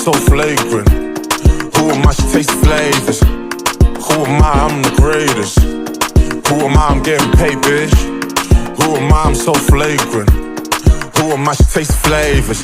so flagrant? Who am I, she tastes flavors. Who am I, I'm the greatest. Who am I, I'm getting paid, bitch. Who am I, I'm so flagrant. Who am I, she tastes flavors.